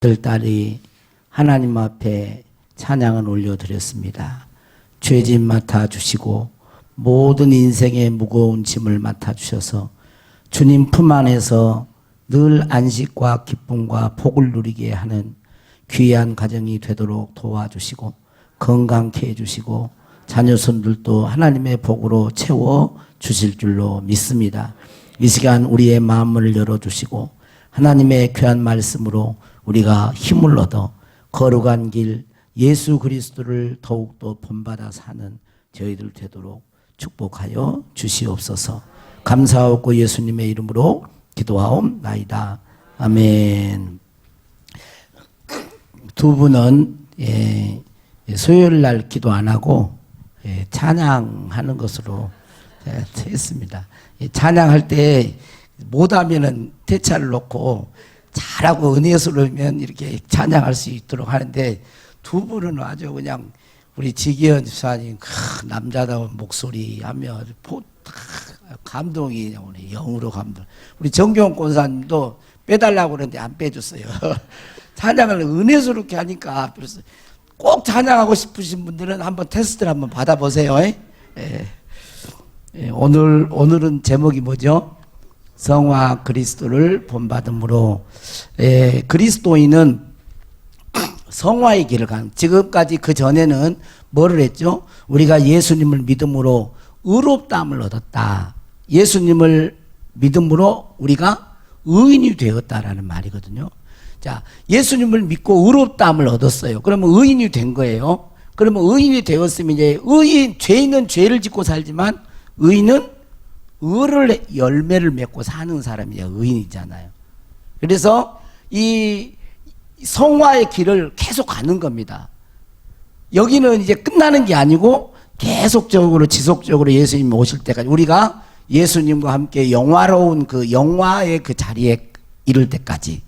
딸이 하나님 앞에 찬양을 올려드렸습니다. 죄짐 맡아주시고 모든 인생의 무거운 짐을 맡아주셔서 주님 품 안에서 늘 안식과 기쁨과 복을 누리게 하는 귀한 가정이 되도록 도와주시고 건강케 해주시고 자녀손들도 하나님의 복으로 채워주실 줄로 믿습니다. 이 시간 우리의 마음을 열어주시고 하나님의 귀한 말씀으로 우리가 힘을 얻어 거룩한 길 예수 그리스도를 더욱더 본받아 사는 저희들 되도록 축복하여 주시옵소서. 감사하고 예수님의 이름으로 기도하옵나이다. 아멘. 두 분은 수요일 날 기도 안 하고 찬양하는 것으로 했습니다. 찬양할 때 못하면은 대차를 놓고 잘하고 은혜스러우면 이렇게 찬양할 수 있도록 하는데 두 분은 아주 그냥 우리 지기현 집사님 남자다운 목소리 하며 감동이 오네. 영으로 감동. 우리 정경 권사님도 빼달라고 그러는데 안 빼줬어요. 찬양을 은혜스럽게 하니까 그래서 꼭 찬양하고 싶으신 분들은 한번 테스트를 한번 받아보세요. 오늘은 제목이 뭐죠? 성화 그리스도를 본받음으로. 그리스도인은 성화의 길을 가는, 지금까지 그 전에는 뭐를 했죠? 우리가 예수님을 믿음으로 의롭다함을 얻었다. 예수님을 믿음으로 우리가 의인이 되었다라는 말이거든요. 자, 예수님을 믿고 의롭다함을 얻었어요. 그러면 의인이 된 거예요. 그러면 의인이 되었으면 이제 죄인은 죄를 짓고 살지만 의인은 의를 열매를 맺고 사는 사람이 의인이잖아요. 그래서 이 성화의 길을 계속 가는 겁니다. 여기는 이제 끝나는 게 아니고 계속적으로 지속적으로 예수님이 오실 때까지 우리가 예수님과 함께 영화로운 그 영화의 그 자리에 이를 때까지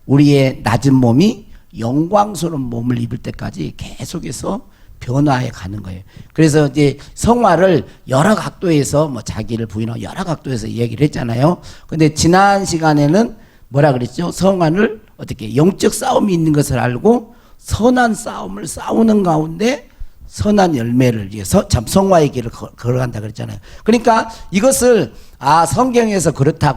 우리의 낮은 몸이 영광스러운 몸을 입을 때까지 계속해서 변화해 가는 거예요. 그래서 이제 성화를 여러 각도에서 자기를 부인하고 여러 각도에서 얘기를 했잖아요. 근데 지난 시간에는 뭐라 그랬죠? 성화를 어떻게 영적 싸움이 있는 것을 알고 선한 싸움을 싸우는 가운데 선한 열매를 위해서 참 성화의 길을 걸어간다 그랬잖아요. 그러니까 이것을 성경에서 그렇다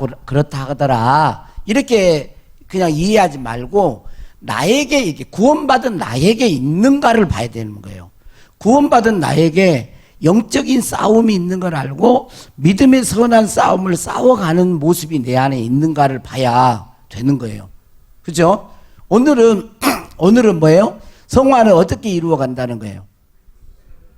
하더라 이렇게 그냥 이해하지 말고 나에게 이게 구원받은 나에게 있는가를 봐야 되는 거예요. 구원받은 나에게 영적인 싸움이 있는 걸 알고 믿음의 선한 싸움을 싸워가는 모습이 내 안에 있는가를 봐야 되는 거예요. 그죠? 오늘은 뭐예요? 성화는 어떻게 이루어 간다는 거예요?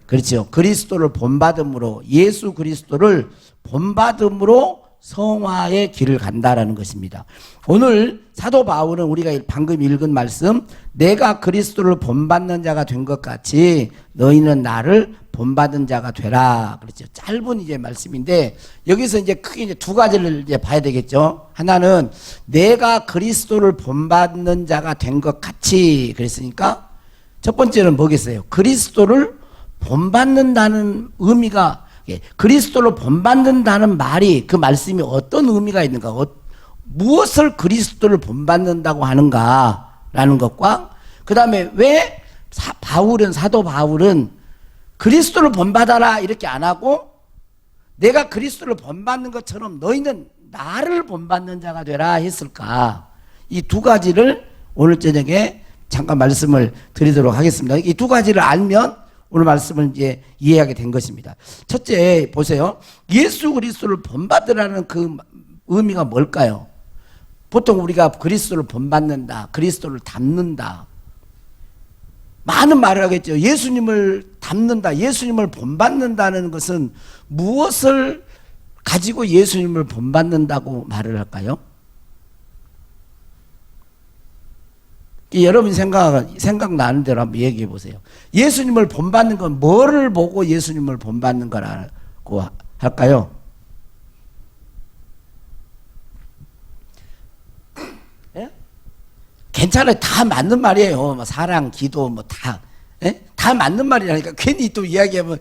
그렇죠. 그리스도를 본받음으로, 예수 그리스도를 본받음으로 성화의 길을 간다라는 것입니다. 오늘 사도 바울은 우리가 방금 읽은 말씀, 내가 그리스도를 본받는 자가 된 것 같이 너희는 나를 본받은 자가 되라. 그렇죠. 짧은 이제 말씀인데 여기서 이제 크게 이제 두 가지를 이제 봐야 되겠죠. 하나는 내가 그리스도를 본받는 자가 된 것 같이 그랬으니까 첫 번째는 뭐겠어요? 그리스도를 본받는다는 의미가 그리스도를 본받는다는 말이 그 말씀이 어떤 의미가 있는가, 무엇을 그리스도를 본받는다고 하는가라는 것과 그 다음에 왜 사도 바울은 그리스도를 본받아라 이렇게 안 하고 내가 그리스도를 본받는 것처럼 너희는 나를 본받는 자가 되라 했을까? 이 두 가지를 오늘 저녁에 잠깐 말씀을 드리도록 하겠습니다. 이 두 가지를 알면 오늘 말씀을 이제 이해하게 된 것입니다. 첫째 보세요. 예수 그리스도를 본받으라는 그 의미가 뭘까요? 보통 우리가 그리스도를 본받는다, 그리스도를 닮는다, 많은 말을 하겠죠. 예수님을 닮는다, 예수님을 본받는다는 것은 무엇을 가지고 예수님을 본받는다고 말을 할까요? 여러분 생각나는 대로 한번 얘기해 보세요. 예수님을 본받는 건 뭐를 보고 예수님을 본받는 거라고 할까요? 예? 괜찮아요. 다 맞는 말이에요. 사랑, 기도, 다 맞는 말이라니까. 괜히 또 이야기하면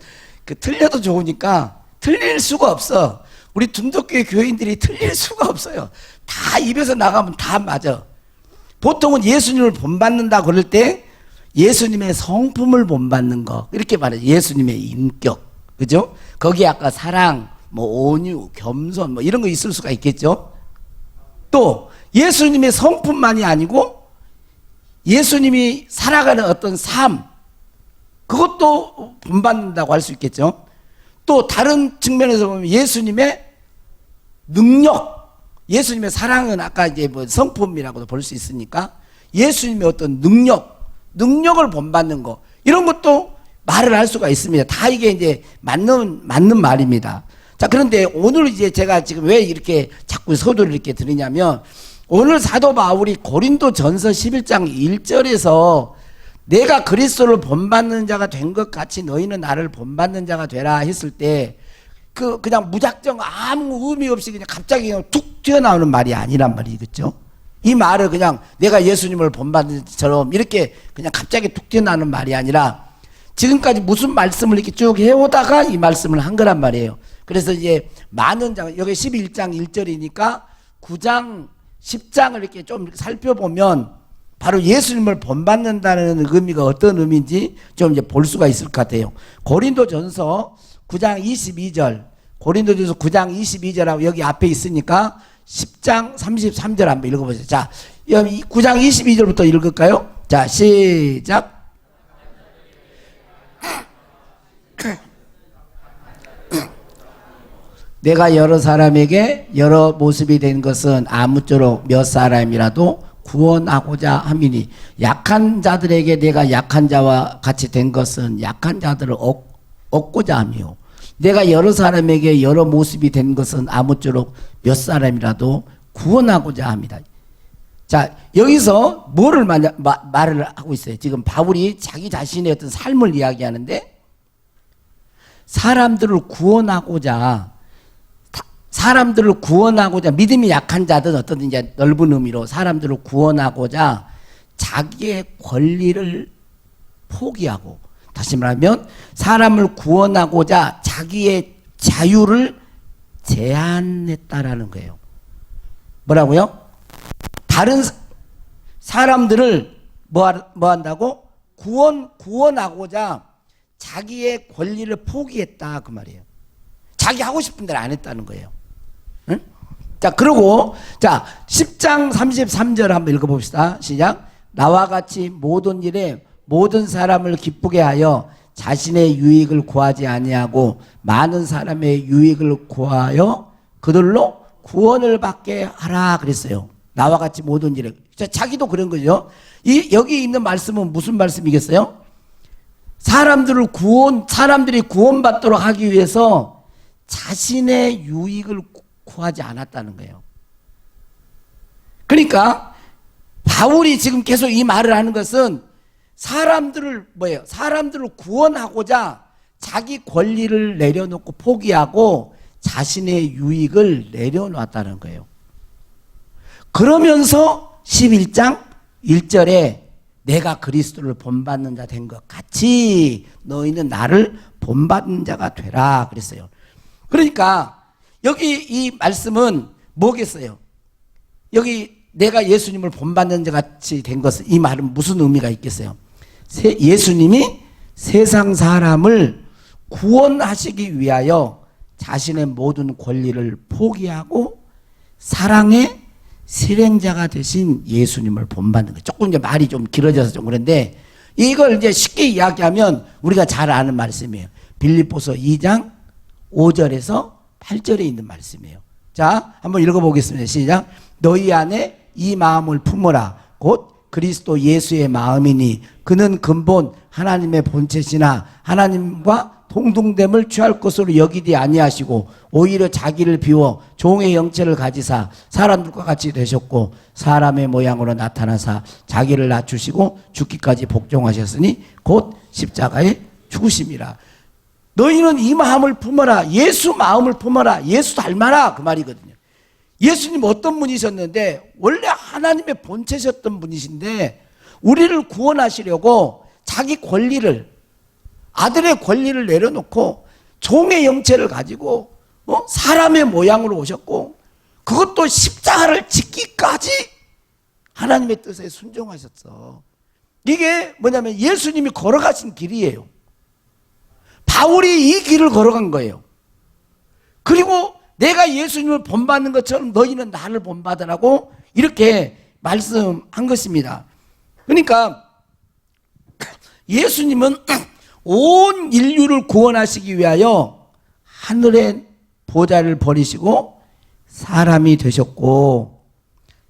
틀려도 좋으니까 틀릴 수가 없어. 우리 둔덕교회 교인들이 틀릴 수가 없어요. 다 입에서 나가면 다 맞아. 보통은 예수님을 본받는다 그럴 때 예수님의 성품을 본받는 거 이렇게 말해요. 예수님의 인격, 그죠? 거기에 아까 사랑, 뭐 온유, 겸손 뭐 이런 거 있을 수가 있겠죠. 또 예수님의 성품만이 아니고 예수님이 살아가는 어떤 삶, 그것도 본받는다고 할 수 있겠죠. 또 다른 측면에서 보면 예수님의 능력, 예수님의 사랑은 아까 이제 뭐 성품이라고도 볼 수 있으니까 예수님의 어떤 능력을 본받는 거, 이런 것도 말을 할 수가 있습니다. 다 이게 이제 맞는 말입니다. 자, 그런데 오늘 이제 제가 지금 왜 이렇게 자꾸 서두를 이렇게 드리냐면, 오늘 사도 바울이 고린도 전서 11장 1절에서 내가 그리스도를 본받는 자가 된 것 같이 너희는 나를 본받는 자가 되라 했을 때, 그냥 무작정 아무 의미 없이 그냥 갑자기 그냥 툭 튀어나오는 말이 아니란 말이겠죠. 이 말을 그냥 내가 예수님을 본받는 것처럼 이렇게 그냥 갑자기 툭 튀어나오는 말이 아니라 지금까지 무슨 말씀을 이렇게 쭉 해오다가 이 말씀을 한 거란 말이에요. 그래서 이제 많은 장, 여기 11장 1절이니까 9장, 10장을 이렇게 좀 살펴보면 바로 예수님을 본받는다는 의미가 어떤 의미인지 좀 이제 볼 수가 있을 것 같아요. 고린도전서 9장 22절, 고린도전서 9장 22절하고 여기 앞에 있으니까 10장 33절 한번 읽어보세요. 자, 여기 9장 22절부터 읽을까요? 자, 시작. 내가 여러 사람에게 여러 모습이 된 것은 아무쪼록 몇 사람이라도 구원하고자 함이니, 약한 자들에게 내가 약한 자와 같이 된 것은 약한 자들을 얻고자 함이요, 내가 여러 사람에게 여러 모습이 된 것은 아무쪼록 몇 사람이라도 구원하고자 합니다. 자, 여기서 뭐를 말을 하고 있어요? 지금 바울이 자기 자신의 어떤 삶을 이야기하는데, 사람들을 구원하고자, 믿음이 약한 자든 어떤 이제 넓은 의미로 사람들을 구원하고자 자기의 권리를 포기하고, 다시 말하면 사람을 구원하고자 자기의 자유를 제한했다라는 거예요. 뭐라고요? 다른 사람들을 뭐 한다고? 구원하고자 자기의 권리를 포기했다, 그 말이에요. 자기 하고 싶은 대로 안 했다는 거예요. 응? 자, 그리고 자, 10장 33절 한번 읽어봅시다. 시작. 나와 같이 모든 일에 모든 사람을 기쁘게 하여 자신의 유익을 구하지 아니하고 많은 사람의 유익을 구하여 그들로 구원을 받게 하라 그랬어요. 나와 같이 모든 일에. 자기도 그런 거죠. 여기 있는 말씀은 무슨 말씀이겠어요? 사람들이 구원받도록 하기 위해서 자신의 유익을 구하지 않았다는 거예요. 그러니까 바울이 지금 계속 이 말을 하는 것은 사람들을 구원하고자 자기 권리를 내려놓고 포기하고 자신의 유익을 내려놨다는 거예요. 그러면서 11장 1절에 내가 그리스도를 본받는 자 된 것 같이 너희는 나를 본받는 자가 되라 그랬어요. 그러니까 여기 이 말씀은 뭐겠어요? 여기 내가 예수님을 본받는 자 같이 된 것은, 이 말은 무슨 의미가 있겠어요? 예수님이 세상 사람을 구원하시기 위하여 자신의 모든 권리를 포기하고 사랑의 실행자가 되신 예수님을 본받는 거예요. 조금 이제 말이 좀 길어져서 좀 그런데 이걸 이제 쉽게 이야기하면 우리가 잘 아는 말씀이에요. 빌립보서 2장 5절에서 8절에 있는 말씀이에요. 자, 한번 읽어보겠습니다. 시작. 너희 안에 이 마음을 품어라. 곧 그리스도 예수의 마음이니 그는 근본 하나님의 본체시나 하나님과 동등됨을 취할 것으로 여기지 아니하시고 오히려 자기를 비워 종의 형체를 가지사 사람들과 같이 되셨고 사람의 모양으로 나타나사 자기를 낮추시고 죽기까지 복종하셨으니 곧 십자가에 죽으심이라. 너희는 이 마음을 품어라. 예수 마음을 품어라. 예수 닮아라, 그 말이거든요. 예수님 어떤 분이셨는데 원래 하나님의 본체셨던 분이신데 우리를 구원하시려고 자기 권리를, 아들의 권리를 내려놓고 종의 형체를 가지고 사람의 모양으로 오셨고 그것도 십자가를 짓기까지 하나님의 뜻에 순종하셨어. 이게 뭐냐면 예수님이 걸어가신 길이에요. 바울이 이 길을 걸어간 거예요. 그리고 내가 예수님을 본받는 것처럼 너희는 나를 본받으라고 이렇게 말씀한 것입니다. 그러니까 예수님은 온 인류를 구원하시기 위하여 하늘의 보좌를 버리시고 사람이 되셨고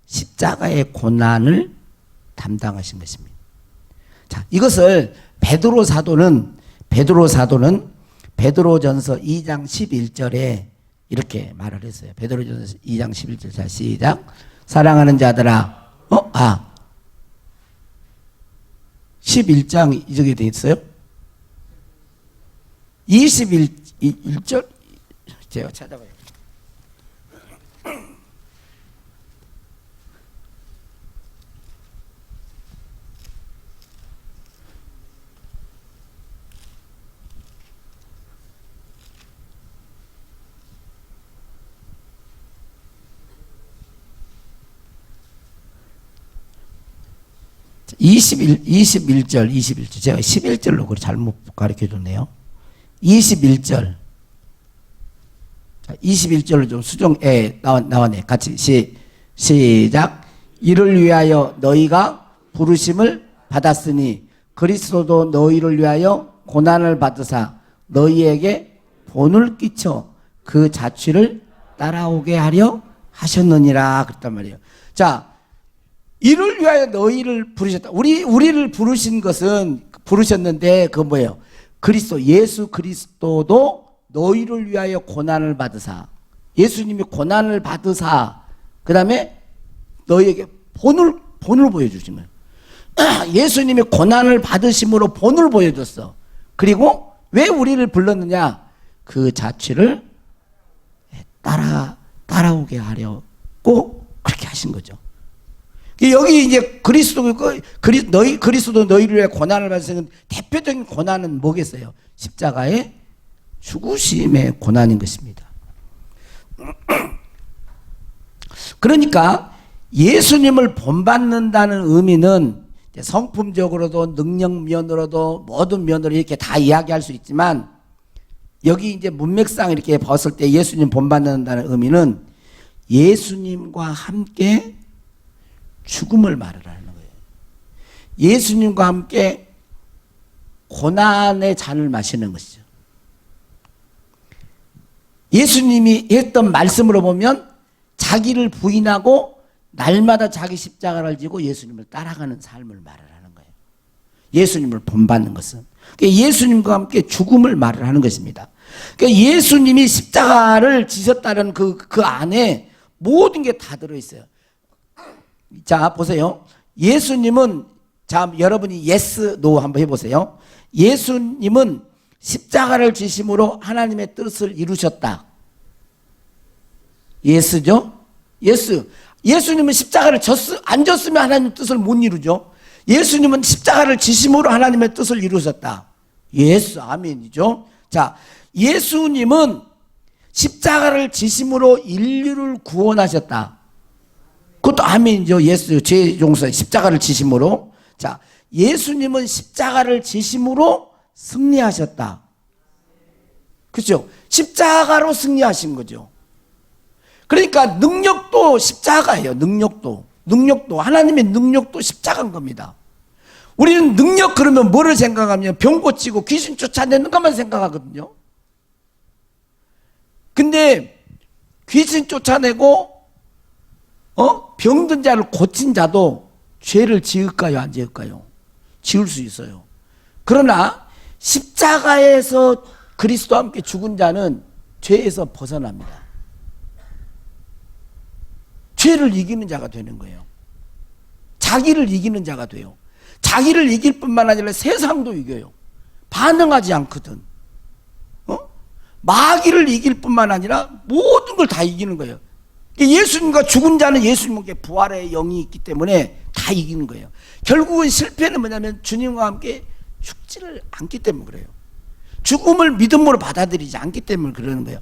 십자가의 고난을 담당하신 것입니다. 자, 이것을 베드로 사도는 베드로전서 2장 11절에 이렇게 말을 했어요. 베드로전서 2장 11절. 자, 시작. 사랑하는 자들아. 11장 이쪽에 돼 있어요. 21절 제가 찾아봐요. (21절) 제가 11절로 그걸 잘못 가르쳐 줬네요. 21절. 자, 21절로 좀 수정에 나왔네. 같이 시작. 이를 위하여 너희가 부르심을 받았으니 그리스도도 너희를 위하여 고난을 받으사 너희에게 본을 끼쳐 그 자취를 따라오게 하려 하셨느니라 그랬단 말이에요. 자, 이를 위하여 너희를 부르셨다. 우리를 부르셨는데 그건 뭐예요? 예수 그리스도도 너희를 위하여 고난을 받으사. 예수님이 고난을 받으사. 그 다음에 너희에게 본을 보여주신 거예요. 예수님이 고난을 받으심으로 본을 보여줬어. 그리고 왜 우리를 불렀느냐? 그 자취를 따라오게 하려고 그렇게 하신 거죠. 여기 이제 그리스도도 너희를 위해 고난을 받으신 대표적인 고난은 뭐겠어요? 십자가의 죽으심의 고난인 것입니다. 그러니까 예수님을 본받는다는 의미는 성품적으로도 능력 면으로도 모든 면으로 이렇게 다 이야기할 수 있지만 여기 이제 문맥상 이렇게 봤을 때 예수님 본받는다는 의미는 예수님과 함께 죽음을 말을 하는 거예요. 예수님과 함께 고난의 잔을 마시는 것이죠. 예수님이 했던 말씀으로 보면 자기를 부인하고 날마다 자기 십자가를 지고 예수님을 따라가는 삶을 말을 하는 거예요. 예수님을 본받는 것은 예수님과 함께 죽음을 말을 하는 것입니다. 그러니까 예수님이 십자가를 지셨다는 그 안에 모든 게 다 들어있어요. 자, 보세요. 예수님은, 자, 여러분이 yes, no 한번 해보세요. 예수님은 십자가를 지심으로 하나님의 뜻을 이루셨다. 예스죠? 예스. 예수님은 십자가를 안 졌으면 하나님의 뜻을 못 이루죠. 예수님은 십자가를 지심으로 하나님의 뜻을 이루셨다. 예스, 아멘이죠. 자, 예수님은 십자가를 지심으로 인류를 구원하셨다. 그것도 아멘이죠. 예수, 죄 용서, 십자가를 지심으로. 자, 예수님은 십자가를 지심으로 승리하셨다. 그렇죠? 십자가로 승리하신 거죠. 그러니까 능력도 십자가예요. 능력도 하나님의 능력도 십자가인 겁니다. 우리는 능력 그러면 뭐를 생각하면 병 고치고 귀신 쫓아내는 것만 생각하거든요. 근데 귀신 쫓아내고 병든 자를 고친 자도 죄를 지을까요? 안 지을까요? 지을 수 있어요. 그러나 십자가에서 그리스도와 함께 죽은 자는 죄에서 벗어납니다. 죄를 이기는 자가 되는 거예요. 자기를 이기는 자가 돼요. 자기를 이길 뿐만 아니라 세상도 이겨요. 반응하지 않거든. 마귀를 이길 뿐만 아니라 모든 걸 다 이기는 거예요. 예수님과 죽은 자는 예수님께 부활의 영이 있기 때문에 다 이기는 거예요. 결국은 실패는 뭐냐면 주님과 함께 죽지를 않기 때문에 그래요. 죽음을 믿음으로 받아들이지 않기 때문에 그러는 거예요.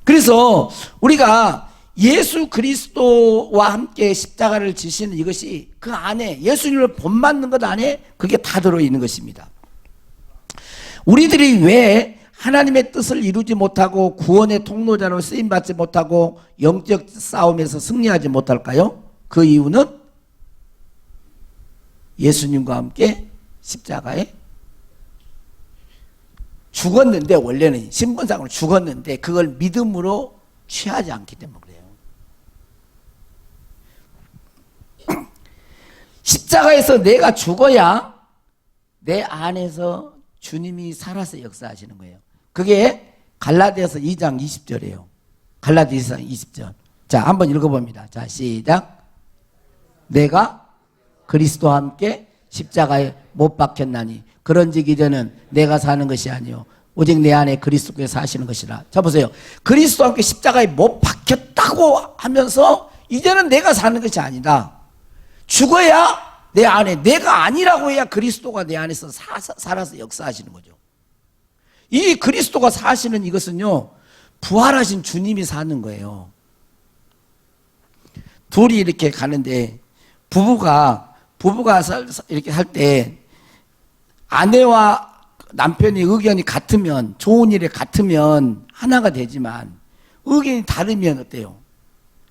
그래서 우리가 예수 그리스도와 함께 십자가를 지시는 이것이 그 안에 예수님을 본받는 것 안에 그게 다 들어있는 것입니다. 우리들이 왜 하나님의 뜻을 이루지 못하고 구원의 통로자로 쓰임받지 못하고 영적 싸움에서 승리하지 못할까요? 그 이유는 예수님과 함께 십자가에 죽었는데, 원래는 신분상으로 죽었는데 그걸 믿음으로 취하지 않기 때문에 그래요. 십자가에서 내가 죽어야 내 안에서 주님이 살아서 역사하시는 거예요. 그게 갈라디아서 2장 20절이에요. 갈라디아서 20절. 자, 한번 읽어봅니다. 자, 시작. 내가 그리스도와 함께 십자가에 못 박혔나니 그런즉 이제는 내가 사는 것이 아니요 오직 내 안에 그리스도께서 사시는 것이라. 자, 보세요. 그리스도와 함께 십자가에 못 박혔다고 하면서 이제는 내가 사는 것이 아니다. 죽어야 내 안에, 내가 아니라고 해야 그리스도가 내 안에서 살아서 역사하시는 거죠. 이 그리스도가 사시는 이것은요, 부활하신 주님이 사는 거예요. 둘이 이렇게 가는데 부부가 이렇게 할 때 아내와 남편의 의견이 같으면, 좋은 일에 같으면 하나가 되지만 의견이 다르면 어때요?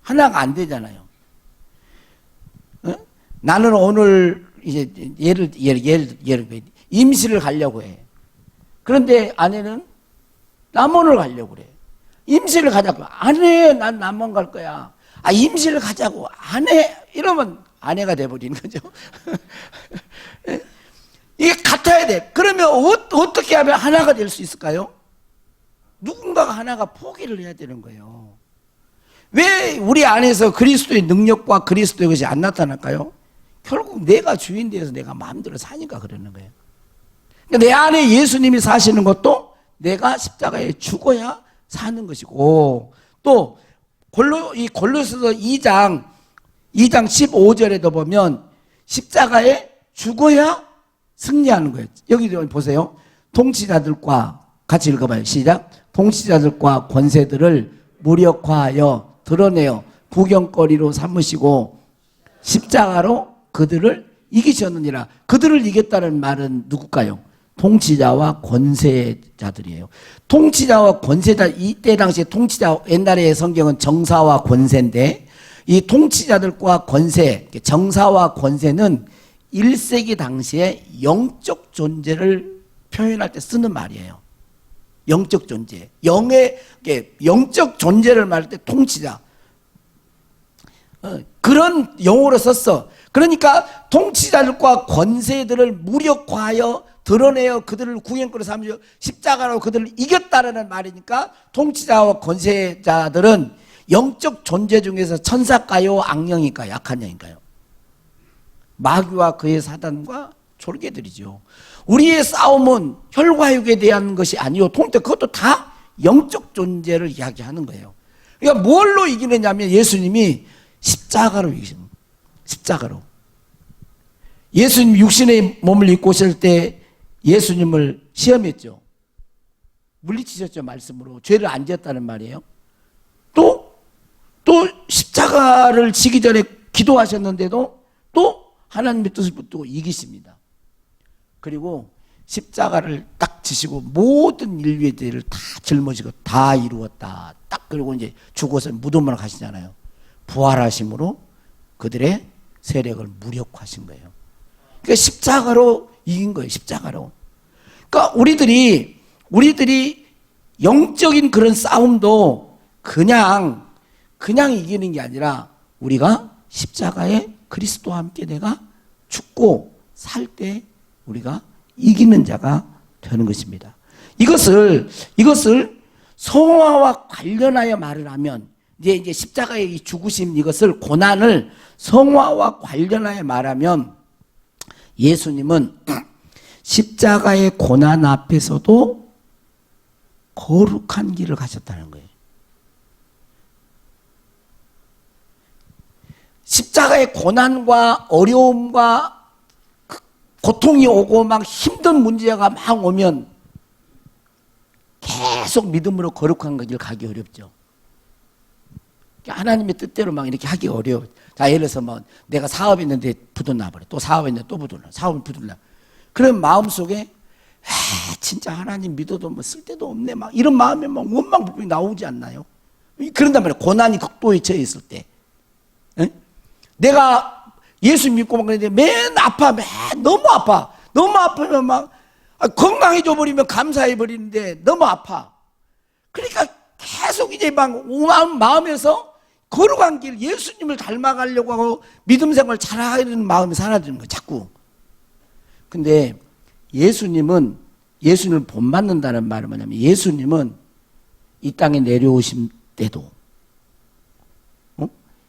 하나가 안 되잖아요. 어? 나는 오늘 이제 예를 임시를 가려고 해. 그런데 아내는 남원을 가려고 그래. 임시를 가자고. 안 해. 난 남원 갈 거야. 아, 임시를 가자고. 안 해. 이러면 아내가 돼버리는 거죠. 이게 같아야 돼. 그러면 어떻게 하면 하나가 될 수 있을까요? 누군가가 하나가 포기를 해야 되는 거예요. 왜 우리 안에서 그리스도의 능력과 그리스도의 것이 안 나타날까요? 결국 내가 주인 되어서 내가 마음대로 사니까 그러는 거예요. 내 안에 예수님이 사시는 것도 내가 십자가에 죽어야 사는 것이고, 또 골로새서 2장 15절에도 보면 십자가에 죽어야 승리하는 거예요. 여기도 보세요. 통치자들과 같이 읽어봐요. 시작. 통치자들과 권세들을 무력화하여 드러내어 구경거리로 삼으시고 십자가로 그들을 이기셨느니라. 그들을 이겼다는 말은 누굴까요? 통치자와 권세자들이에요. 통치자와 권세자, 이때 당시에 통치자, 옛날에 성경은 정사와 권세인데 이 통치자들과 권세, 정사와 권세는 1세기 당시에 영적 존재를 표현할 때 쓰는 말이에요. 영적 존재. 영적 존재를 말할 때 통치자. 그런 용어로 썼어. 그러니까 통치자들과 권세들을 무력화하여 드러내어 그들을 구경거리 삼으려 십자가로 그들을 이겼다라는 말이니까 통치자와 권세자들은 영적 존재 중에서 천사일까요? 악령일까요? 약한 영일까요? 마귀와 그의 사단과 졸개들이죠. 우리의 싸움은 혈과 육에 대한 것이 아니요. 그것도 다 영적 존재를 이야기하는 거예요. 그러니까 뭘로 이기느냐면 예수님이 십자가로 이기십니다. 십자가로. 예수님 육신의 몸을 입고 오실 때 예수님을 시험했죠. 물리치셨죠. 말씀으로. 죄를 안 지었다는 말이에요. 또 십자가를 지기 전에 기도하셨는데도 또 하나님의 뜻을 붙들고 이기십니다. 그리고 십자가를 딱 지시고 모든 인류의 죄를 다 짊어지고 다 이루었다. 딱 그리고 이제 죽어서 무덤으로 가시잖아요. 부활하심으로 그들의 세력을 무력화하신 거예요. 그러니까 십자가로 이긴 거예요. 십자가로. 그러니까 우리들이 영적인 그런 싸움도 그냥 이기는 게 아니라 우리가 십자가에 그리스도와 함께 내가 죽고 살 때 우리가 이기는 자가 되는 것입니다. 이것을 성화와 관련하여 말을 하면 이제 십자가의 이 죽으심 이것을 고난을 성화와 관련하여 말하면 예수님은 십자가의 고난 앞에서도 거룩한 길을 가셨다는 거예요. 십자가의 고난과 어려움과 고통이 오고 막 힘든 문제가 막 오면 계속 믿음으로 거룩한 길을 가기 어렵죠. 하나님의 뜻대로 막 이렇게 하기 어려워. 자, 예를 들어서 뭐 내가 사업했는데 부도나버려. 또 사업했는데 또 부도나. 사업은 부도나. 그런 마음속에 진짜 하나님 믿어도 뭐 쓸데도 없네. 막 이런 마음에 막 원망불평이 나오지 않나요? 그런단 말이에요. 고난이 극도에 처해 있을 때. 응? 내가 예수 믿고 막 그러는데 맨 아파. 맨 너무 아파. 너무 아프면 막 건강해져 버리면 감사해 버리는데 너무 아파. 그러니까 계속 이제 막 마음에서 거룩한 길 예수님을 닮아가려고 하고 믿음 생활 잘하려는 마음이 사라지는 거예요. 자꾸. 근데 예수님을 본받는다는 말은 뭐냐면 예수님은 이 땅에 내려오신 때도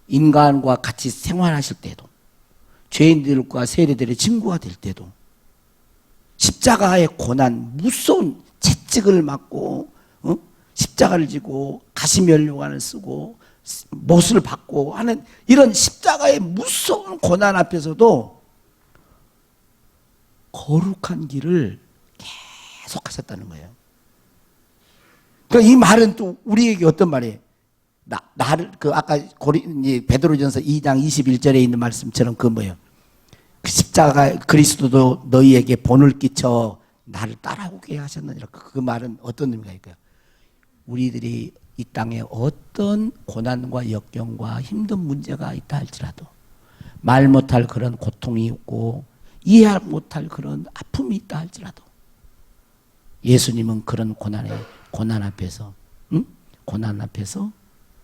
인간과 같이 생활하실 때도 죄인들과 세리들의 친구가 될 때도 십자가의 고난 무서운 채찍을 맞고 십자가를 지고 가시면류관을 쓰고 못을 받고 하는 이런 십자가의 무서운 고난 앞에서도 거룩한 길을 계속 하셨다는 거예요. 그러니까 이 말은 또 우리에게 어떤 말이에요? 나를 아까 베드로전서 2장 21절에 있는 말씀처럼 그 뭐예요? 그 십자가 그리스도도 너희에게 본을 끼쳐 나를 따라오게 하셨느니라. 그 말은 어떤 의미가 있을까요? 우리들이 이 땅에 어떤 고난과 역경과 힘든 문제가 있다 할지라도 말 못할 그런 고통이 있고 이해 못할 그런 아픔이 있다 할지라도 예수님은 그런 고난 앞에서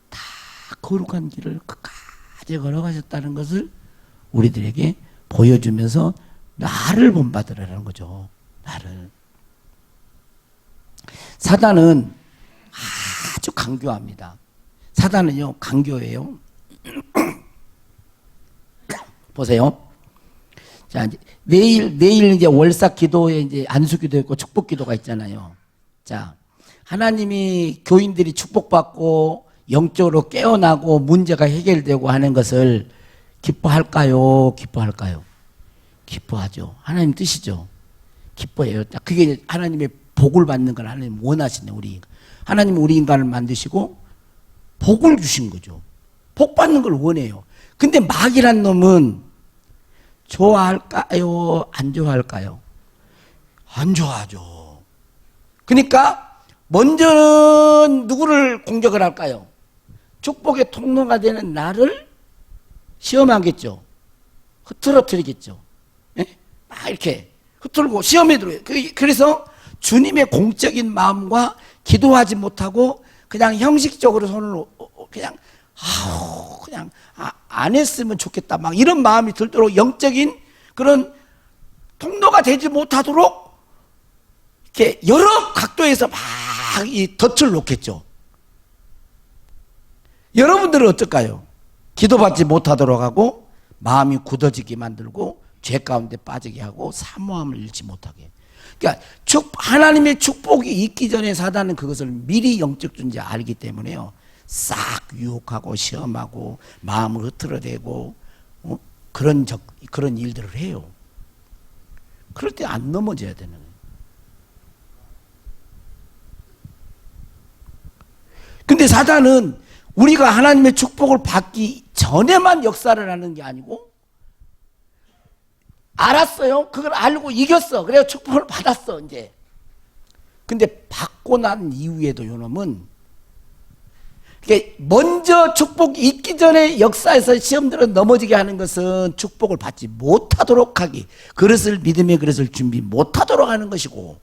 다 거룩한 길을 끝까지 걸어가셨다는 것을 우리들에게 보여주면서 나를 본받으라는 거죠. 나를. 사단은 아주 강교합니다. 사단은요, 강교해요. 보세요. 자, 내일 이제 월삭 기도에 이제 안수 기도 있고 축복 기도가 있잖아요. 자, 하나님이 교인들이 축복받고 영적으로 깨어나고 문제가 해결되고 하는 것을 기뻐할까요? 기뻐할까요? 기뻐하죠. 하나님 뜻이죠. 기뻐해요. 그게 하나님의 복을 받는 걸 하나님 원하시네, 우리. 하나님은 우리 인간을 만드시고 복을 주신 거죠. 복 받는 걸 원해요. 근데 마귀란 놈은 좋아할까요? 안 좋아할까요? 안 좋아하죠. 그러니까 먼저 누구를 공격을 할까요? 축복의 통로가 되는 나를 시험하겠죠. 흐트러뜨리겠죠. 예? 막 이렇게 흐트르고 시험에 들어요. 그래서 주님의 공적인 마음과 기도하지 못하고 그냥 형식적으로 손을 그냥 안 했으면 좋겠다. 막 이런 마음이 들도록 영적인 그런 통로가 되지 못하도록 이렇게 여러 각도에서 막 이 덫을 놓겠죠. 여러분들은 어떨까요? 기도받지 못하도록 하고 마음이 굳어지게 만들고 죄 가운데 빠지게 하고 사모함을 잃지 못하게. 그러니까 하나님의 축복이 있기 전에 사단은 그것을 미리 영적 존재 알기 때문에요. 싹 유혹하고 시험하고 마음을 흐트러대고 그런 일들을 해요. 그럴 때 안 넘어져야 되는 거예요. 근데 사단은 우리가 하나님의 축복을 받기 전에만 역사를 하는 게 아니고 알았어요. 그걸 알고 이겼어. 그래서 축복을 받았어, 이제. 근데 받고 난 이후에도 요놈은 먼저 축복이 있기 전에 역사에서 시험들을 넘어지게 하는 것은 축복을 받지 못하도록 하기, 그릇을 믿음의 그릇을 준비 못하도록 하는 것이고,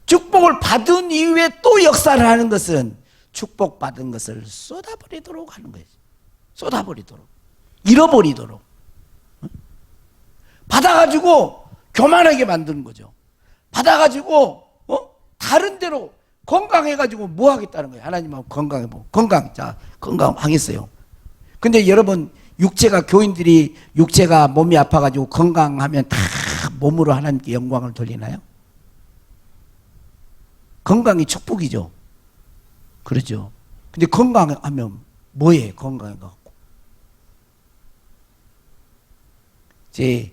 축복을 받은 이후에 또 역사를 하는 것은 축복받은 것을 쏟아버리도록 하는 거예요. 쏟아버리도록, 잃어버리도록, 받아가지고 교만하게 만드는 거죠. 받아가지고 다른 데로 건강해가지고 뭐 하겠다는 거예요. 하나님하고 건강하겠어요. 근데 여러분, 교인들이 육체가 몸이 아파가지고 건강하면 다 몸으로 하나님께 영광을 돌리나요? 건강이 축복이죠. 그렇죠. 근데 건강하면 뭐해? 건강해갖고 이제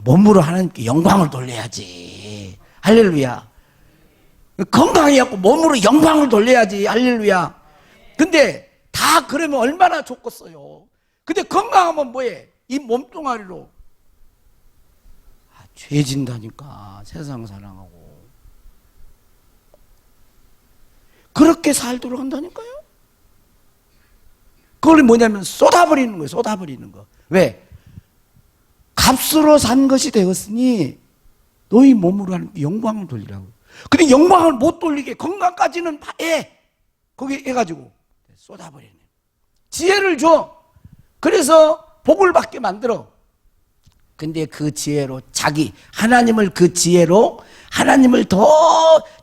몸으로 하나님께 영광을 돌려야지. 할렐루야. 건강해갖고 몸으로 영광을 돌려야지. 할렐루야. 근데 다 그러면 얼마나 좋겠어요. 근데 건강하면 뭐해? 이 몸뚱아리로 죄진다니까. 세상 사랑하고 그렇게 살도록 한다니까요. 그걸 뭐냐면 쏟아버리는 거예요. 쏟아버리는 거. 왜? 값으로 산 것이 되었으니 너희 몸으로 하는 영광을 돌리라고. 근데 영광을 못 돌리게 건강까지는 해. 거기 해가지고 쏟아버리네. 지혜를 줘. 그래서 복을 받게 만들어. 근데 그 지혜로 하나님을 그 지혜로 하나님을 더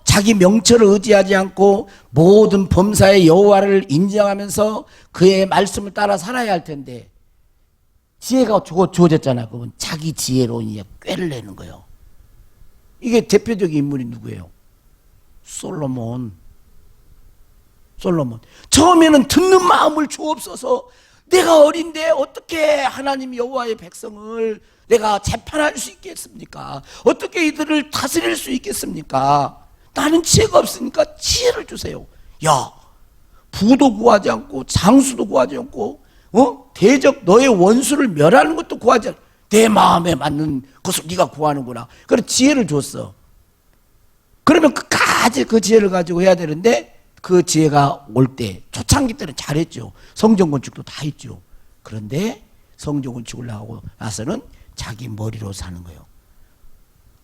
자기 명철을 의지하지 않고 모든 범사의 여호와를 인정하면서 그의 말씀을 따라 살아야 할 텐데 지혜가 주어졌잖아요. 그건 자기 지혜로 이제 꾀를 내는 거예요. 이게 대표적인 인물이 누구예요? 솔로몬. 처음에는 듣는 마음을 주옵소서. 내가 어린데 어떻게 하나님 여호와의 백성을 내가 재판할 수 있겠습니까? 어떻게 이들을 다스릴 수 있겠습니까? 나는 지혜가 없으니까 지혜를 주세요. 야, 부도 구하지 않고 장수도 구하지 않고 대적 너의 원수를 멸하는 것도 구하지 않고 내 마음에 맞는 것을 네가 구하는구나. 그래 지혜를 줬어. 그러면 끝까지 그 지혜를 가지고 해야 되는데 그 지혜가 올 때 초창기 때는 잘했죠. 성전 건축도 다 했죠. 그런데 성전 건축을 하고 나서는 자기 머리로 사는 거예요.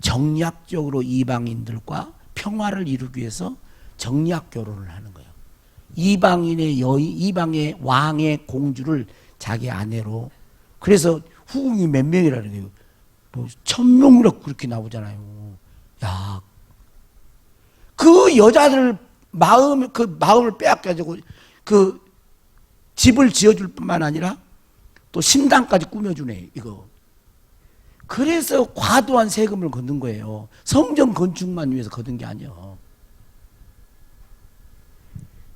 정략적으로 이방인들과 평화를 이루기 위해서 정략 결혼을 하는 거예요. 이방의 왕의 공주를 자기 아내로. 그래서 후궁이 몇 명이라는 거예요. 뭐 1000명이라고 그렇게 나오잖아요. 야, 그 여자들 마음을 빼앗겨가지고 그 집을 지어줄 뿐만 아니라 또 신당까지 꾸며주네, 이거. 그래서 과도한 세금을 걷는 거예요. 성전 건축만 위해서 걷은 게 아니에요.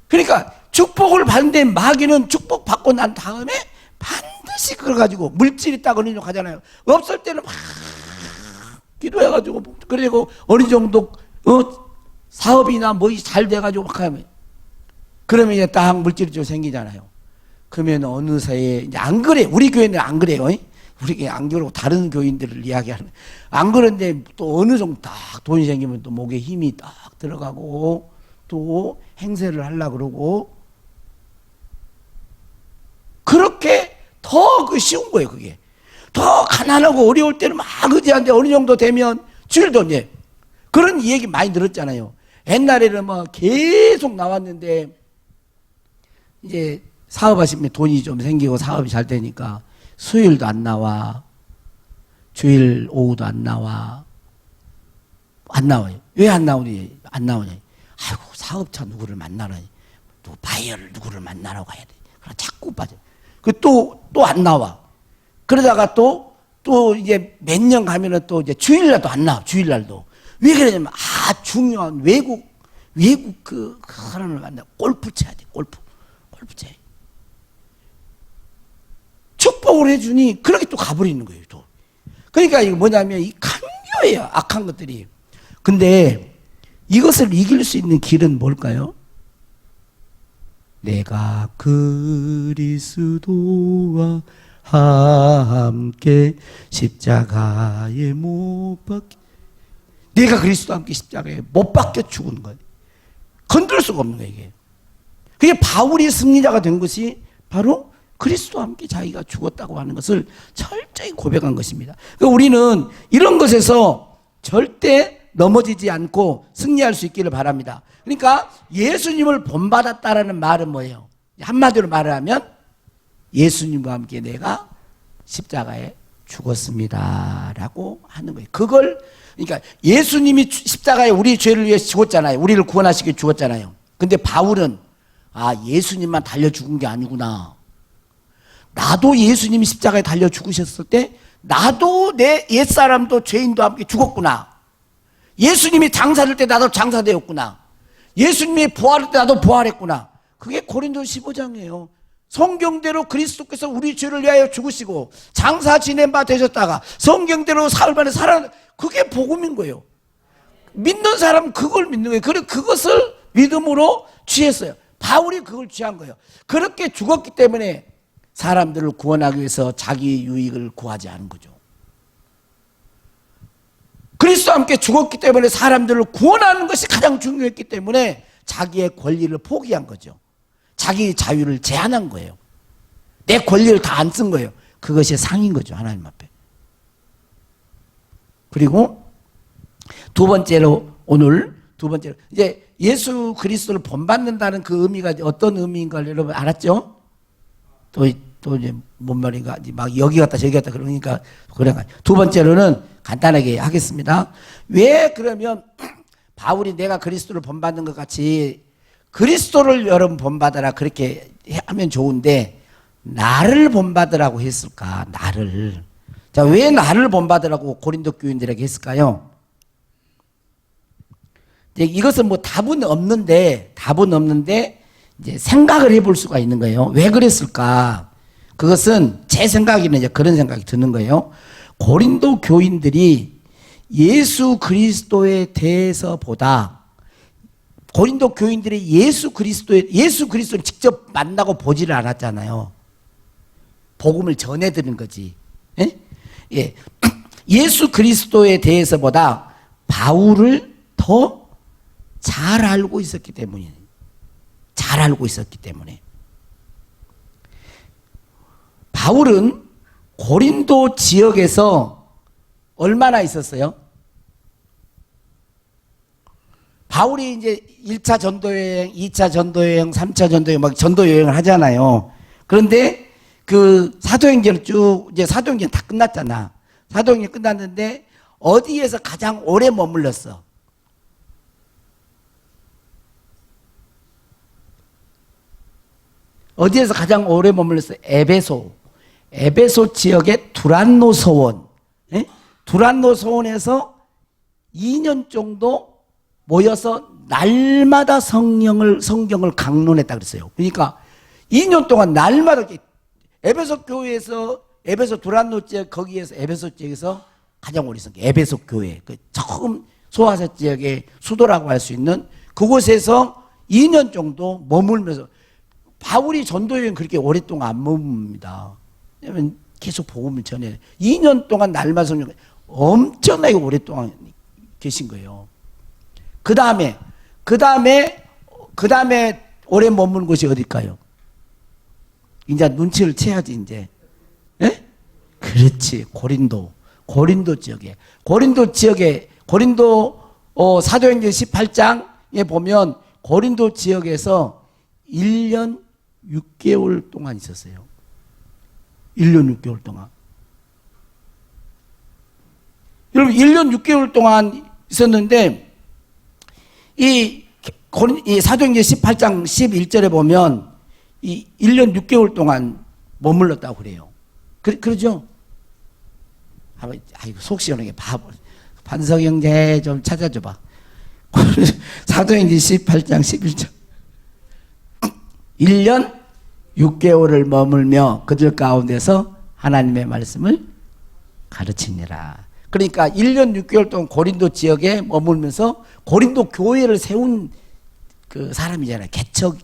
그러니까 축복을 받는데 마귀는 축복 받고 난 다음에 반드시 그걸 가지고 물질이 딱 어느 정도 가잖아요. 없을 때는 막 기도해가지고 그리고 어느 정도 사업이나 뭐 잘 돼가지고 막 하면 그러면 이제 딱 물질이 좀 생기잖아요. 그러면 어느 사이에 이제 안 그래. 우리 교회는 안 그래요. 우리 교회 안 그러고 다른 교인들을 이야기하는. 안 그런데 또 어느 정도 딱 돈이 생기면 또 목에 힘이 딱 들어가고 또 행세를 하려고 그러고 그렇게 더 그 쉬운 거예요. 그게 더 가난하고 어려울 때는 막 의지하는데 어느 정도 되면 주일도 이제 그런 얘기 많이 들었잖아요. 옛날에는 뭐 계속 나왔는데 이제 사업하시면 돈이 좀 생기고 사업이 잘 되니까 수요일도 안 나와. 주일 오후도 안 나와. 안 나와요. 왜 안 나오니? 안 나오냐? 아이고, 사업자 누구를 만나라. 또 바이어를 누구를 만나라고 해야 돼. 그럼 자꾸 빠져. 또 안 나와. 그러다가 또 이제 몇 년 가면은 또 이제 주일날도 안 나와. 주일날도. 왜 그러냐면, 중요한 외국 그 사람을 만나. 골프 쳐야 돼. 골프 쳐야 돼. 축복을 해주니 그렇게 또 가버리는 거예요. 또. 그러니까 이거 뭐냐면 이 강요예요. 악한 것들이. 근데 이것을 이길 수 있는 길은 뭘까요? 내가 그리스도와 함께 십자가에 못 박혀. 내가 그리스도와 함께 십자가에 못 박혀 죽은 거예요. 건들 수가 없는 거예요. 이게. 그게 바울이 승리자가 된 것이 바로 그리스도와 함께 자기가 죽었다고 하는 것을 철저히 고백한 것입니다. 그러니까 우리는 이런 것에서 절대 넘어지지 않고 승리할 수 있기를 바랍니다. 그러니까 예수님을 본받았다라는 말은 뭐예요? 한마디로 말을 하면 예수님과 함께 내가 십자가에 죽었습니다라고 하는 거예요. 그러니까 예수님이 십자가에 우리 죄를 위해 죽었잖아요. 우리를 구원하시기 위해 죽었잖아요. 근데 바울은 예수님만 달려 죽은 게 아니구나. 나도 예수님이 십자가에 달려 죽으셨을 때 나도 내 옛사람도 죄인도 함께 죽었구나. 예수님이 장사될 때 나도 장사되었구나. 예수님이 부활할 때 나도 부활했구나. 그게 고린도서 15장이에요. 성경대로 그리스도께서 우리 죄를 위하여 죽으시고 장사 지낸 바 되셨다가 성경대로 사흘 만에 살아. 그게 복음인 거예요. 믿는 사람은 그걸 믿는 거예요. 그래 그것을 믿음으로 취했어요. 바울이 그걸 취한 거예요. 그렇게 죽었기 때문에 사람들을 구원하기 위해서 자기 유익을 구하지 않은 거죠. 그리스도와 함께 죽었기 때문에 사람들을 구원하는 것이 가장 중요했기 때문에 자기의 권리를 포기한 거죠. 자기 자유를 제한한 거예요. 내 권리를 다 안 쓴 거예요. 그것이 상인 거죠, 하나님 앞에. 그리고 두 번째로 이제 예수 그리스도를 본받는다는 그 의미가 어떤 의미인가 여러분 알았죠? 또 이제 뭔 말인가 막 여기 갔다 저기 갔다 그러니까 두 번째로는 간단하게 하겠습니다. 왜 그러면 바울이 내가 그리스도를 본받는 것 같이 그리스도를 여러분 본받아라 그렇게 하면 좋은데 나를 본받으라고 했을까? 나를. 자, 왜 나를 본받으라고 고린도 교인들에게 했을까요? 이것은 뭐 답은 없는데 이제 생각을 해볼 수가 있는 거예요. 왜 그랬을까? 그것은 제 생각에는 이제 그런 생각이 드는 거예요. 고린도 교인들이 예수 그리스도에 대해서보다 고린도 교인들이 예수 그리스도를 직접 만나고 보지를 않았잖아요. 복음을 전해드린 거지. 예? 예. 예수 그리스도에 대해서보다 바울을 더 잘 알고 있었기 때문이에요. 잘 알고 있었기 때문에. 바울은 고린도 지역에서 얼마나 있었어요? 바울이 이제 1차 전도여행, 2차 전도여행, 3차 전도여행, 막 전도여행을 하잖아요. 그런데 그 사도행전을 이제 사도행전 다 끝났잖아. 사도행전 끝났는데 어디에서 가장 오래 머물렀어? 어디에서 가장 오래 머물렀어요? 에베소 지역의 두란노 소원. 예? 두란노 소원에서 2년 정도 모여서 날마다 성경을 강론했다 그랬어요. 그러니까 2년 동안 날마다 에베소 교회에서 에베소 두란노 지역 거기에서 에베소 지역에서 가장 오래 있었어요. 에베소 교회. 그 처음 소아사 지역의 수도라고 할 수 있는 그곳에서 2년 정도 머물면서 바울이 전도여행 그렇게 오랫동안 안 머뭅니다. 왜냐하면 계속 복음을 전해. 2년 동안 날마다 성경 엄청나게 오랫동안 계신 거예요. 그 다음에 오래 머무는 곳이 어딜까요? 이제 눈치를 채야지 이제. 예? 그렇지. 고린도 지역에 사도행전 18장에 보면 고린도 지역에서 1년 6개월 동안 있었어요. 1년 6개월 동안. 여러분 1년 6개월 동안 있었는데 이 사도행전 18장 11절에 보면 이 1년 6개월 동안 머물렀다고 그래요. 그러죠? 아이고 속 시원하게 반석 형제 좀 찾아줘봐. 사도행전 18장 11절 1년 6개월을 머물며 그들 가운데서 하나님의 말씀을 가르치니라. 그러니까 1년 6개월 동안 고린도 지역에 머물면서 고린도 교회를 세운 그 사람이잖아요. 개척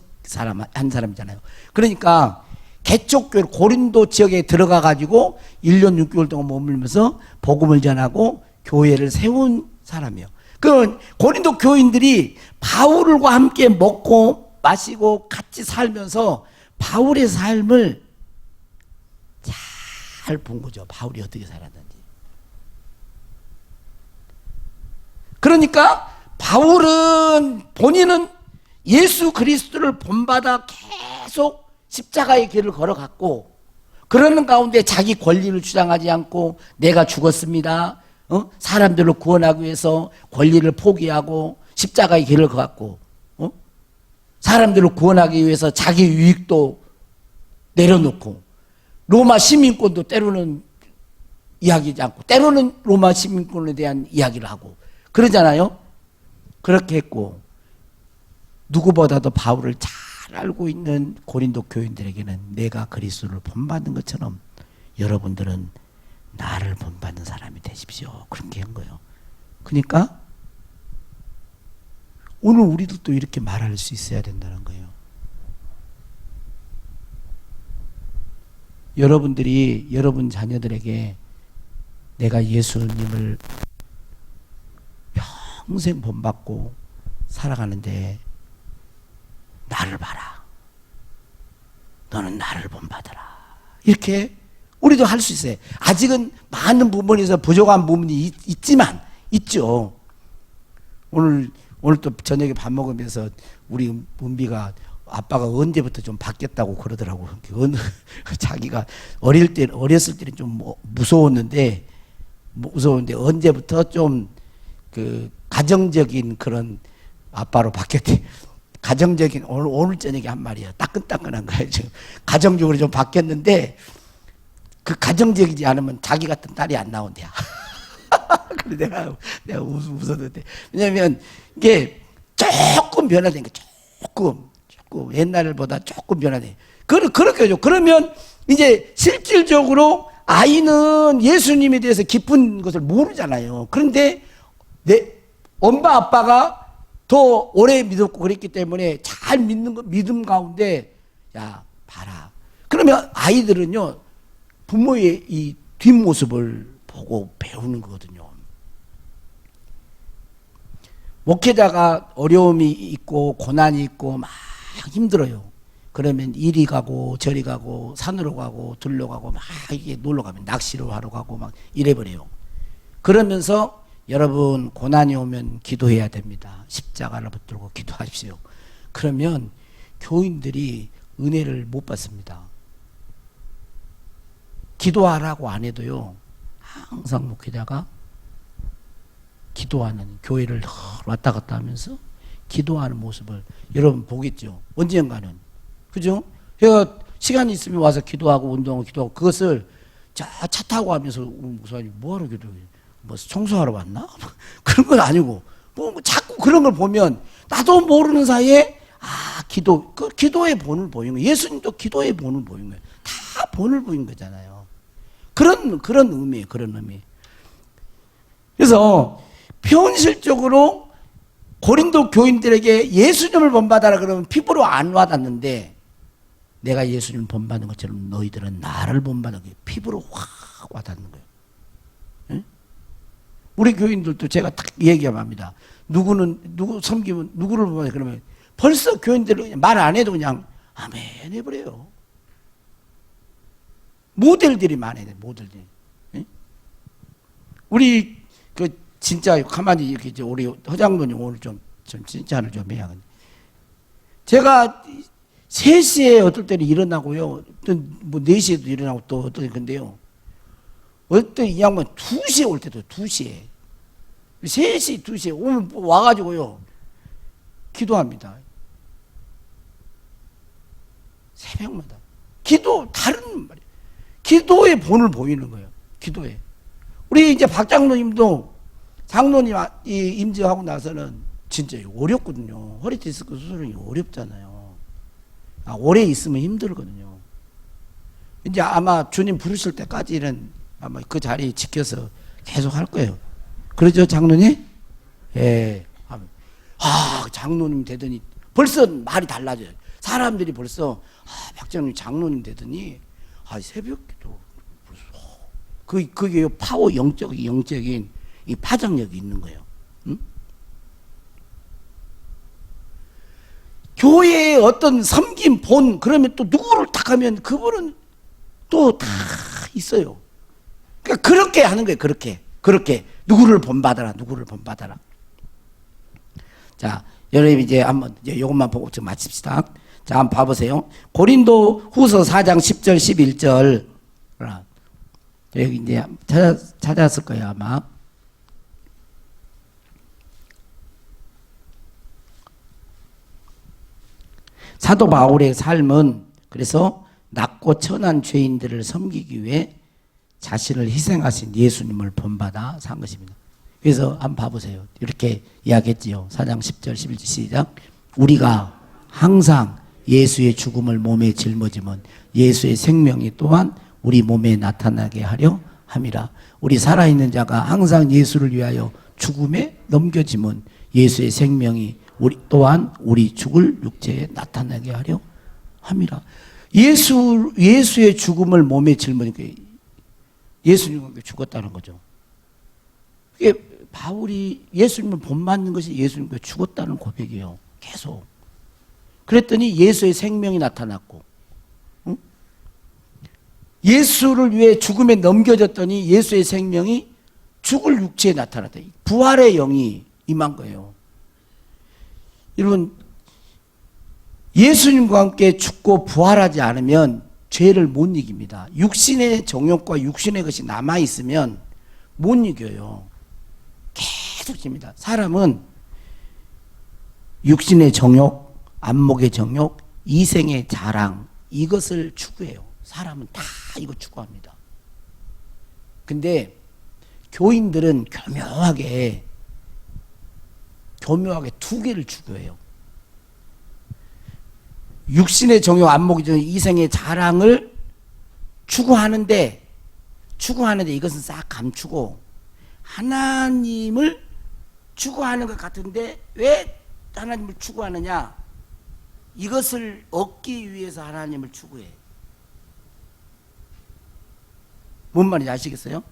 한 사람이잖아요. 그러니까 개척교회 고린도 지역에 들어가 가지고 1년 6개월 동안 머물면서 복음을 전하고 교회를 세운 사람이에요. 그 고린도 교인들이 바울과 함께 먹고 마시고 같이 살면서 바울의 삶을 잘 본 거죠. 바울이 어떻게 살았는지. 그러니까 본인은 예수 그리스도를 본받아 계속 십자가의 길을 걸어갔고 그러는 가운데 자기 권리를 주장하지 않고 내가 죽었습니다. 사람들을 구원하기 위해서 권리를 포기하고 십자가의 길을 걸어갔고 사람들을 구원하기 위해서 자기 유익도 내려놓고 로마 시민권도 때로는 이야기하지 않고 때로는 로마 시민권에 대한 이야기를 하고 그러잖아요. 그렇게 했고 누구보다도 바울을 잘 알고 있는 고린도 교인들에게는 내가 그리스도를 본받는 것처럼 여러분들은 나를 본받는 사람이 되십시오. 그렇게 한 거예요. 그러니까 오늘 우리도 또 이렇게 말할 수 있어야 된다는 거예요. 여러분들이 여러분 자녀들에게 내가 예수님을 평생 본받고 살아가는데 나를 봐라. 너는 나를 본받아라. 이렇게 우리도 할 수 있어요. 아직은 많은 부분에서 부족한 부분이 있지만 있죠. 오늘 또 저녁에 밥 먹으면서 우리 은비가 아빠가 언제부터 좀 바뀌었다고 그러더라고. 자기가 어렸을 때는 좀 무서웠는데 언제부터 좀 그 가정적인 그런 아빠로 바뀌었대. 가정적인 오늘 저녁에 한 말이야. 따끈따끈한 거야. 지금 가정적으로 좀 바뀌었는데 그 가정적이지 않으면 자기 같은 딸이 안 나온대야. 그래 내가 웃었는데 왜냐면 이게 조금 변화된 거 조금 옛날보다 조금 변화돼. 그렇게 하죠. 그러면 이제 실질적으로 아이는 예수님에 대해서 깊은 것을 모르잖아요. 그런데 내 엄마 아빠가 더 오래 믿었고 그랬기 때문에 잘 믿음 가운데 야 봐라. 그러면 아이들은요 부모의 이 뒷모습을 보고 배우는 거거든요. 목회자가 어려움이 있고 고난이 있고 막 힘들어요. 그러면 이리 가고 저리 가고 산으로 가고 들로 가고 막 이게 놀러 가면 낚시로 하러 가고 막 이래버려요. 그러면서 여러분 고난이 오면 기도해야 됩니다. 십자가를 붙들고 기도하십시오. 그러면 교인들이 은혜를 못 받습니다. 기도하라고 안 해도요 항상 목회자가 기도하는 교회를 왔다 갔다 하면서 기도하는 모습을 여러분 보겠죠. 언젠가는. 그죠? 제가 시간이 있으면 와서 기도하고 운동하고 기도하고 그것을 차 타고 하면서 목사님 뭐하러 기도해요? 뭐 청소하러 왔나? 그런 건 아니고 뭐 자꾸 그런 걸 보면 나도 모르는 사이에 그 기도의 본을 보인 거예요. 예수님도 기도의 본을 보인 거예요. 다 본을 보인 거잖아요. 그런 의미예요. 그런 의미. 그래서 현실적으로 고린도 교인들에게 예수님을 본받아라 그러면 피부로 안 와닿는데 내가 예수님을 본받는 것처럼 너희들은 나를 본받는 게 피부로 확 와닿는 거예요. 응? 우리 교인들도 제가 딱 얘기합니다. 누구 섬기면 누구를 본받아 그러면 벌써 교인들은 말 안 해도 그냥 아멘 해버려요. 모델들이 많아요. 모델들이. 응? 우리 진짜 가만히 이렇게 우리 허장로님 오늘 좀 칭찬을 좀 해야 하겠네. 제가 3시에 어떨 때는 일어나고요. 어떤 뭐 4시에도 일어나고 또 어떤 건데요. 어떤 이 양반 2시에 올 때도 2시에. 3시, 2시에 오면 와가지고요. 기도합니다. 새벽마다. 다른 말이에요. 기도의 본을 보이는 거예요. 기도에. 우리 이제 박 장로님도 장로님 임직하고 나서는 진짜 어렵거든요. 허리 디스크 수술이 어렵잖아요. 오래 있으면 힘들거든요. 이제 아마 주님 부르실 때까지는 아마 그 자리 지켜서 계속 할 거예요. 그러죠, 장로님? 예. 장로님 되더니 벌써 말이 달라져요. 사람들이 벌써 박장로님 장로님 되더니 새벽기도 벌써 그게 파워 영적인 이 파장력이 있는 거예요. 응? 교회의 어떤 섬김 본 그러면 또 누구를 딱 하면 그분은 또 다 있어요. 그러니까 그렇게 하는 거예요. 그렇게 누구를 본받아라. 자, 여러분 이제 한번 이것만 보고 좀 마칩시다. 자, 한번 봐보세요. 고린도 후서 4장 10절 11절 여기 이제 찾았을 거예요 아마. 사도 바울의 삶은 그래서 낮고 천한 죄인들을 섬기기 위해 자신을 희생하신 예수님을 본받아 산 것입니다. 그래서 한번 봐보세요. 이렇게 이야기했지요. 4장 10절 11절 시작. 우리가 항상 예수의 죽음을 몸에 짊어지면 예수의 생명이 또한 우리 몸에 나타나게 하려 함이라. 우리 살아있는 자가 항상 예수를 위하여 죽음에 넘겨지면 예수의 생명이 또한 우리 죽을 육체에 나타나게 하려 함이라. 예수의 죽음을 몸에 짊으니까 예수님과 죽었다는 거죠. 이게 바울이 예수님을 본받는 것이 예수님과 죽었다는 고백이에요. 계속. 그랬더니 예수의 생명이 나타났고, 응? 예수를 위해 죽음에 넘겨졌더니 예수의 생명이 죽을 육체에 나타났다. 부활의 영이 임한 거예요. 여러분, 예수님과 함께 죽고 부활하지 않으면 죄를 못 이깁니다. 육신의 정욕과 육신의 것이 남아있으면 못 이겨요. 계속 집니다. 사람은 육신의 정욕, 안목의 정욕, 이생의 자랑, 이것을 추구해요. 사람은 다 이거 추구합니다. 근데 교인들은 교묘하게 두 개를 추구해요. 육신의 정욕, 안목의 정욕, 이생의 자랑을 추구하는데 이것은 싹 감추고 하나님을 추구하는 것 같은데 왜 하나님을 추구하느냐? 이것을 얻기 위해서 하나님을 추구해. 뭔 말인지 아시겠어요?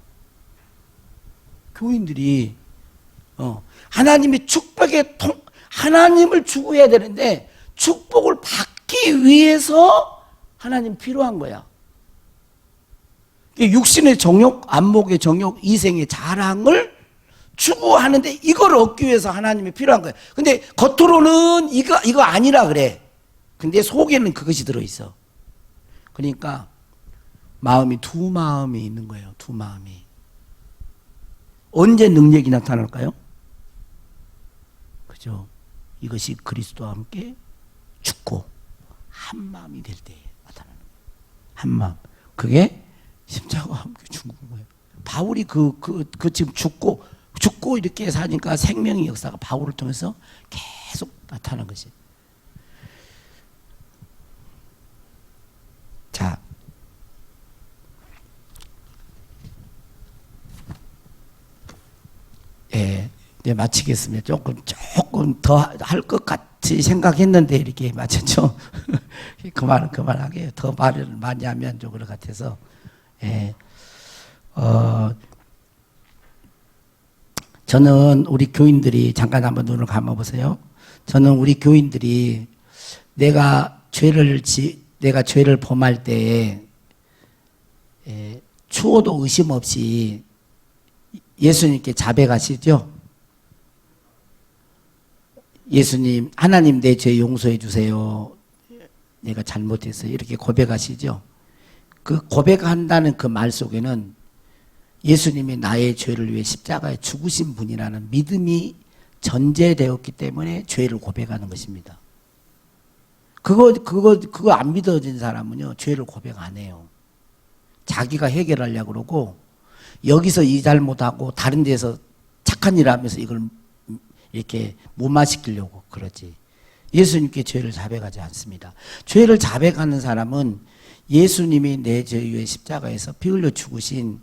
교인들이 하나님의 축복에 하나님을 추구해야 되는데 축복을 받기 위해서 하나님 필요한 거야. 육신의 정욕, 안목의 정욕, 이생의 자랑을 추구하는데 이걸 얻기 위해서 하나님이 필요한 거야. 근데 겉으로는 이거 아니라 그래. 근데 속에는 그것이 들어있어. 그러니까 두 마음이 있는 거예요. 두 마음이. 언제 능력이 나타날까요? 그죠? 이것이 그리스도와 함께 죽고 한 마음이 될 때 나타나는 거예요. 한 마음. 그게 십자가와 함께 죽은 거예요. 바울이 지금 죽고 이렇게 사니까 생명의 역사가 바울을 통해서 계속 나타난 것이. 자, 이제 마치겠습니다. 조금 더 할 것 같이 생각했는데 이렇게 마쳤죠. 그만하게요. 더 말을 많이 하면 좀 그럴 것 같아서. 저는 우리 교인들이 잠깐 한번 눈을 감아보세요. 저는 우리 교인들이 내가 죄를 범할 때에 추호도 의심 없이 예수님께 자백하시죠. 예수님, 하나님 내 죄 용서해 주세요. 내가 잘못했어요. 이렇게 고백하시죠. 그 고백한다는 그 말 속에는 예수님이 나의 죄를 위해 십자가에 죽으신 분이라는 믿음이 전제되었기 때문에 죄를 고백하는 것입니다. 그거 안 믿어진 사람은요, 죄를 고백 안 해요. 자기가 해결하려고 그러고, 여기서 이 잘못하고, 다른 데서 착한 일 하면서 이걸 이렇게 무마시키려고 그러지. 예수님께 죄를 자백하지 않습니다. 죄를 자백하는 사람은 예수님이 내 죄 위에 십자가에서 피 흘려 죽으신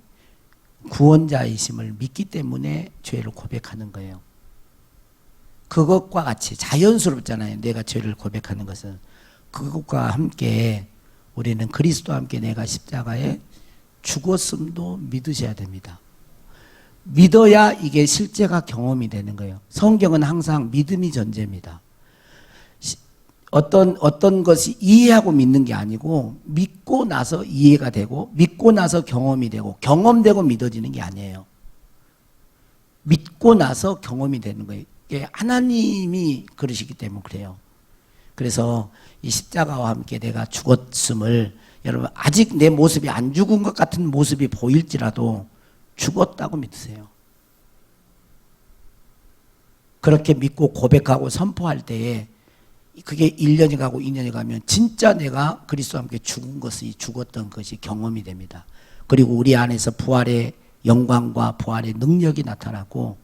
구원자이심을 믿기 때문에 죄를 고백하는 거예요. 그것과 같이 자연스럽잖아요. 내가 죄를 고백하는 것은. 그것과 함께 우리는 그리스도와 함께 내가 십자가에 죽었음도 믿으셔야 됩니다. 믿어야 이게 실제가 경험이 되는 거예요. 성경은 항상 믿음이 전제입니다. 어떤 것이 이해하고 믿는 게 아니고 믿고 나서 이해가 되고 믿고 나서 경험이 되고 경험되고 믿어지는 게 아니에요. 믿고 나서 경험이 되는 거예요. 이게 하나님이 그러시기 때문에 그래요. 그래서 이 십자가와 함께 내가 죽었음을, 여러분 아직 내 모습이 안 죽은 것 같은 모습이 보일지라도 죽었다고 믿으세요. 그렇게 믿고 고백하고 선포할 때에 그게 1년이 가고 2년이 가면 진짜 내가 그리스도와 함께 죽었던 것이 경험이 됩니다. 그리고 우리 안에서 부활의 영광과 부활의 능력이 나타나고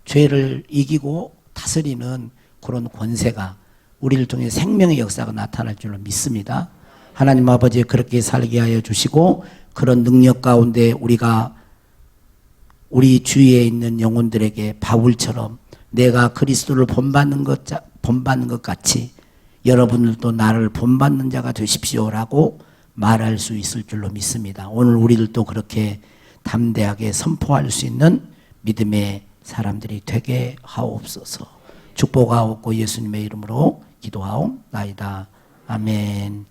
죄를 이기고 다스리는 그런 권세가 우리를 통해 생명의 역사가 나타날 줄로 믿습니다. 하나님 아버지 그렇게 살게 하여 주시고 그런 능력 가운데 우리가 우리 주위에 있는 영혼들에게 바울처럼 내가 그리스도를 본받는 것 같이 여러분들도 나를 본받는 자가 되십시오라고 말할 수 있을 줄로 믿습니다. 오늘 우리들도 그렇게 담대하게 선포할 수 있는 믿음의 사람들이 되게 하옵소서. 축복하옵고 예수님의 이름으로 기도하옵나이다. 아멘.